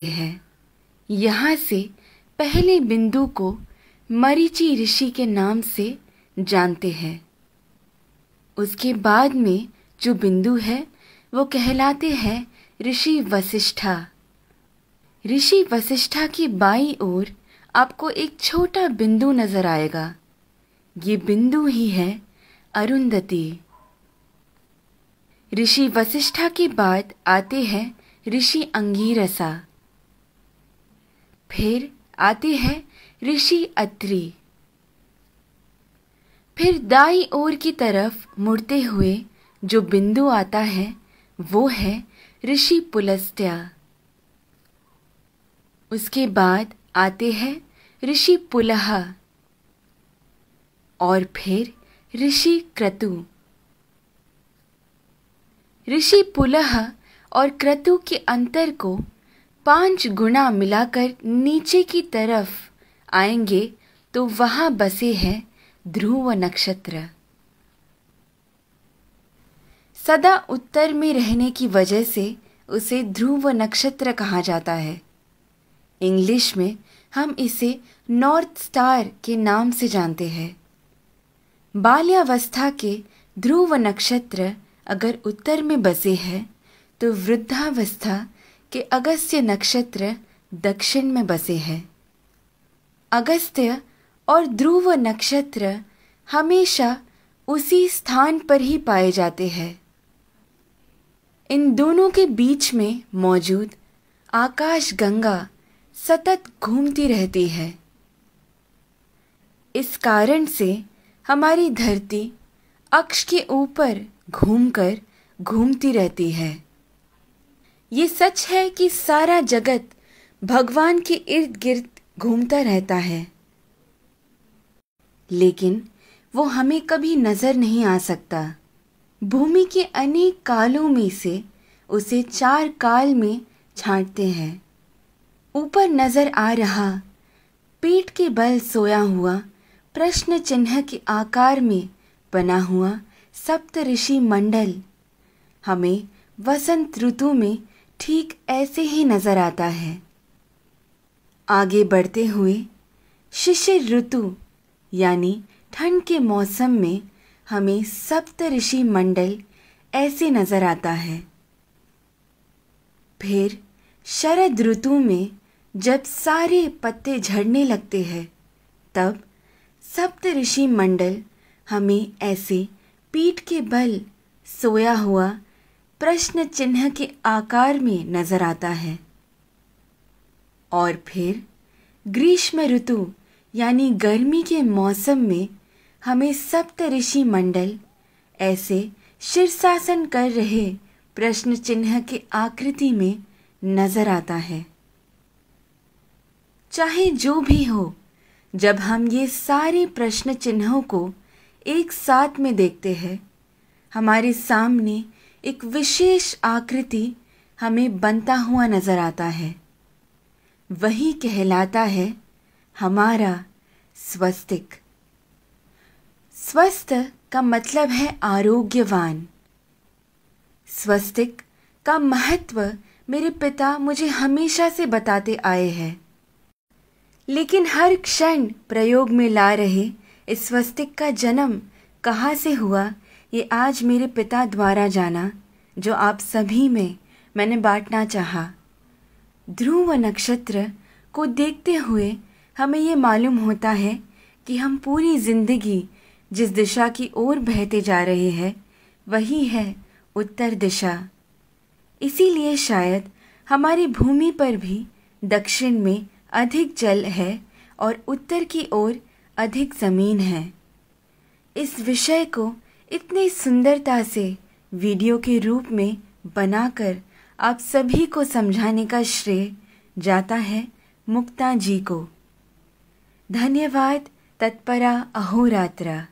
है। यहाँ से पहले बिंदु को मरीचि ऋषि के नाम से जानते हैं। उसके बाद में जो बिंदु है वो कहलाते हैं ऋषि वसिष्ठा। ऋषि वसिष्ठा की बाईं ओर आपको एक छोटा बिंदु नजर आएगा। ये बिंदु ही है अरुंधति। ऋषि वसिष्ठा के बाद आते हैं ऋषि अंगीरसा, फिर आते हैं ऋषि अत्रि। फिर दाईं ओर की तरफ मुड़ते हुए जो बिंदु आता है वो है ऋषि पुलस्त्य। उसके बाद आते हैं ऋषि पुलह और फिर ऋषि क्रतु। ऋषि पुलह और क्रतु के अंतर को 5 गुना मिलाकर नीचे की तरफ आएंगे तो वहां बसे हैं ध्रुव नक्षत्र। सदा उत्तर में रहने की वजह से उसे ध्रुव नक्षत्र कहा जाता है। इंग्लिश में हम इसे नॉर्थ स्टार के नाम से जानते हैं। बाल्यावस्था के ध्रुव नक्षत्र अगर उत्तर में बसे हैं तो वृद्धावस्था के अगस्त्य नक्षत्र दक्षिण में बसे हैं। अगस्त्य और ध्रुव नक्षत्र हमेशा उसी स्थान पर ही पाए जाते हैं। इन दोनों के बीच में मौजूद आकाश गंगा सतत घूमती रहती है। इस कारण से हमारी धरती अक्ष के ऊपर घूमकर घूमती रहती है। ये सच है कि सारा जगत भगवान के इर्द गिर्द घूमता रहता है, लेकिन वो हमें कभी नजर नहीं आ सकता। भूमि के अनेक कालों में से उसे 4 काल में छांटते हैं। ऊपर नजर आ रहा पीठ के बल सोया हुआ प्रश्न चिन्ह के आकार में बना हुआ सप्त ऋषि मंडल हमें वसंत ऋतु में ठीक ऐसे ही नजर आता है। आगे बढ़ते हुए शिशिर ऋतु यानी ठंड के मौसम में हमें सप्त ऋषि मंडल ऐसे नजर आता है। फिर शरद ऋतु में जब सारे पत्ते झड़ने लगते हैं तब सप्त ऋषि मंडल हमें ऐसे पीठ के बल सोया हुआ प्रश्न चिन्ह के आकार में नजर आता है। और फिर ग्रीष्म ऋतु यानी गर्मी के मौसम में हमें सप्त ऋषि मंडल ऐसे शीर्षासन कर रहे प्रश्न चिन्ह के आकृति में नजर आता है। चाहे जो भी हो, जब हम ये सारे प्रश्न चिन्हों को एक साथ में देखते हैं, हमारे सामने एक विशेष आकृति हमें बनता हुआ नजर आता है। वही कहलाता है हमारा स्वस्तिक। स्वस्थ का मतलब है आरोग्यवान। स्वस्तिक का महत्व मेरे पिता मुझे हमेशा से बताते आए हैं, लेकिन हर क्षण प्रयोग में ला रहे इस स्वस्तिक का जन्म कहाँ से हुआ ये आज मेरे पिता द्वारा जाना, जो आप सभी में मैंने बांटना चाहा। ध्रुव नक्षत्र को देखते हुए हमें ये मालूम होता है कि हम पूरी जिंदगी जिस दिशा की ओर बहते जा रहे हैं वही है उत्तर दिशा। इसीलिए शायद हमारी भूमि पर भी दक्षिण में अधिक जल है और उत्तर की ओर अधिक ज़मीन है। इस विषय को इतनी सुंदरता से वीडियो के रूप में बनाकर आप सभी को समझाने का श्रेय जाता है मुक्ता जी को। धन्यवाद। तत्परा अहोरात्रा।